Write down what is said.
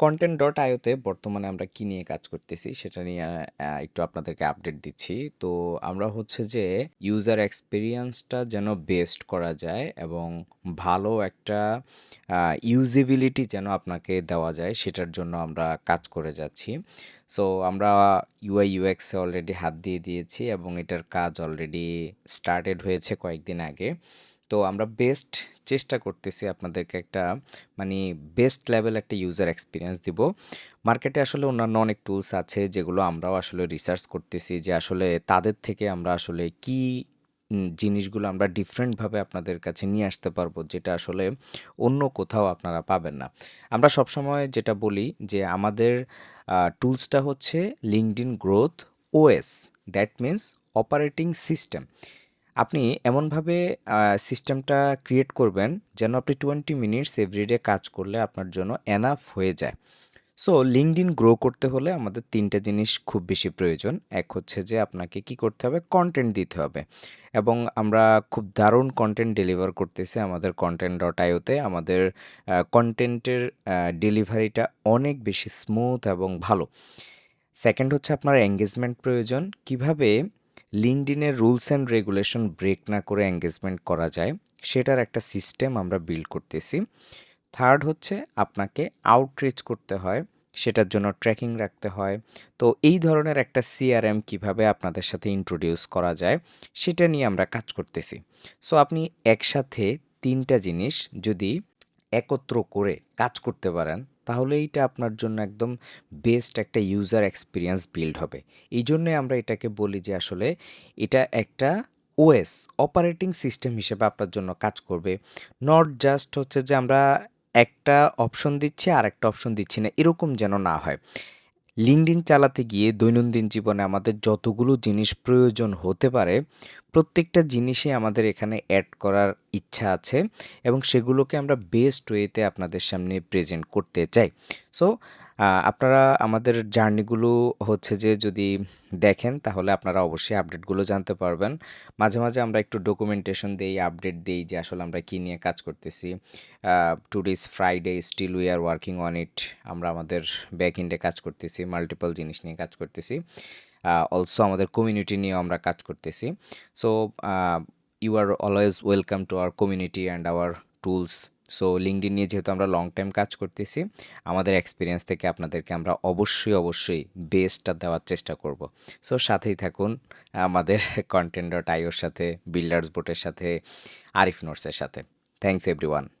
Content dot আইওতে বর্তমানে আমরা কি নিয়ে কাজ করতেছি সেটা নিয়ে একটু আপনাদেরকে আপডেট দিচ্ছি। তো আমরা হচ্ছে যে ইউজার এক্সপেরিয়েন্সটা যেন বেস্ট করা যায় এবং ভালো একটা ইউজেবিলিটি যেন আপনাকে দেওয়া যায় সেটার জন্য আমরা কাজ করে যাচ্ছি। সো আমরা ইউআই ইউএক্স এ অলরেডি হাত দিয়ে দিয়েছি এবং এটার কাজ অলরেডি স্টার্টেড হয়েছে কয়েকদিন আগে। তো আমরা বেস্ট চেষ্টা করতেছি আপনাদেরকে একটা মানে বেস্ট লেভেল একটা ইউজার এক্সপিরিয়েন্স দিব। মার্কেটে আসলে অন্যান্য অনেক টুলস আছে যেগুলো আমরাও আসলে রিসার্চ করতেছি যে আসলে তাদের থেকে আমরা আসলে কি জিনিসগুলো আমরা ডিফারেন্টভাবে আপনাদের কাছে নিয়ে আসতে পারবো যেটা আসলে অন্য কোথাও আপনারা পাবেন না। আমরা সবসময় যেটা বলি যে আমাদের টুলসটা হচ্ছে LinkedIn growth OS, that means operating system. আপনি এমনভাবে সিস্টেমটা ক্রিয়েট করবেন যেন আপনি 20 মিনিটস এভরিডে কাজ করলে আপনার জন্য এনাফ হয়ে যায়। সো লিঙ্কডইন গ্রো করতে হলে আমাদের ৩ টা জিনিস খুব বেশি প্রয়োজন। এক হচ্ছে যে আপনাকে কি করতে হবে? কনটেন্ট দিতে হবে এবং আমরা খুব দারুণ কনটেন্ট ডেলিভার করতেছি আমাদের কনটেন্ট ডট আইওতে। আমাদের কনটেন্টের ডেলিভারিটা অনেক বেশি স্মুথ এবং ভালো। সেকেন্ড হচ্ছে আপনার এঙ্গেজমেন্ট প্রয়োজন। কিভাবে লিঙ্কডইনের রুলস অ্যান্ড রেগুলেশন ব্রেক না করে এঙ্গেজমেন্ট করা যায়, সেটার একটা সিস্টেম আমরা বিল্ড করতেছি। থার্ড হচ্ছে আপনাকে আউটরিচ করতে হয়, সেটার জন্য ট্র্যাকিং রাখতে হয়। তো এই ধরনের একটা সিআরএম কিভাবে আপনাদের সাথে ইন্ট্রোডিউস করা যায়, সেটা নিয়ে আমরা কাজ করতেছি। সো আপনি একসাথে ৩টা জিনিস যদি একত্র করে কাজ করতে পারেন, তাহলে এইটা আপনার জন্য একদম বেস্ট একটা ইউজার এক্সপেরিয়েন্স বিল্ড হবে। এই জন্যে আমরা এটাকে বলি যে আসলে এটা একটা ওএস, অপারেটিং সিস্টেম হিসেবে আপনার জন্য কাজ করবে। নট জাস্ট হচ্ছে যে আমরা একটা অপশন দিচ্ছি আর একটা অপশন দিচ্ছি না, এরকম যেন না হয়। লিঙ্কডইন চালাতে গিয়ে দৈনন্দিন জীবনে আমাদের যতগুলো জিনিস প্রয়োজন হতে পারে, প্রত্যেকটা জিনিসই আমাদের এখানে অ্যাড করার ইচ্ছা আছে এবং সেগুলোকে আমরা বেস্ট ওয়েতে আপনাদের সামনে প্রেজেন্ট করতে চাই। সো আপনারা আমাদের জার্নিগুলো হচ্ছে যে যদি দেখেন তাহলে আপনারা অবশ্যই আপডেটগুলো জানতে পারবেন। মাঝে, মাঝে আমরা একটু ডকুমেন্টেশন দেই, আপডেট দেই যে আসলে আমরা কী নিয়ে কাজ করতেছি। Today is Friday, still we are working on it. আমরা আমাদের ব্যাক এন্ডে কাজ করতেছি, মাল্টিপল জিনিস নিয়ে কাজ করতেছি। অলসো আমাদের কমিউনিটি নিয়েও আমরা কাজ করতেছি। So you are always welcome to our community and our tools. So LinkedIn নিয়ে যেহেতু আমরা লং টাইম কাজ করতেছি, আমাদের এক্সপিরিয়েন্স থেকে আপনাদেরকে আমরা অবশ্যই বেস্টটা দেওয়ার চেষ্টা করব। সো সাথেই থাকুন আমাদের কনটেন্ট ডট আইওর সাথে, বিল্ডার্স বোটের সাথে, আরিফ নোটসের সাথে। Thanks everyone.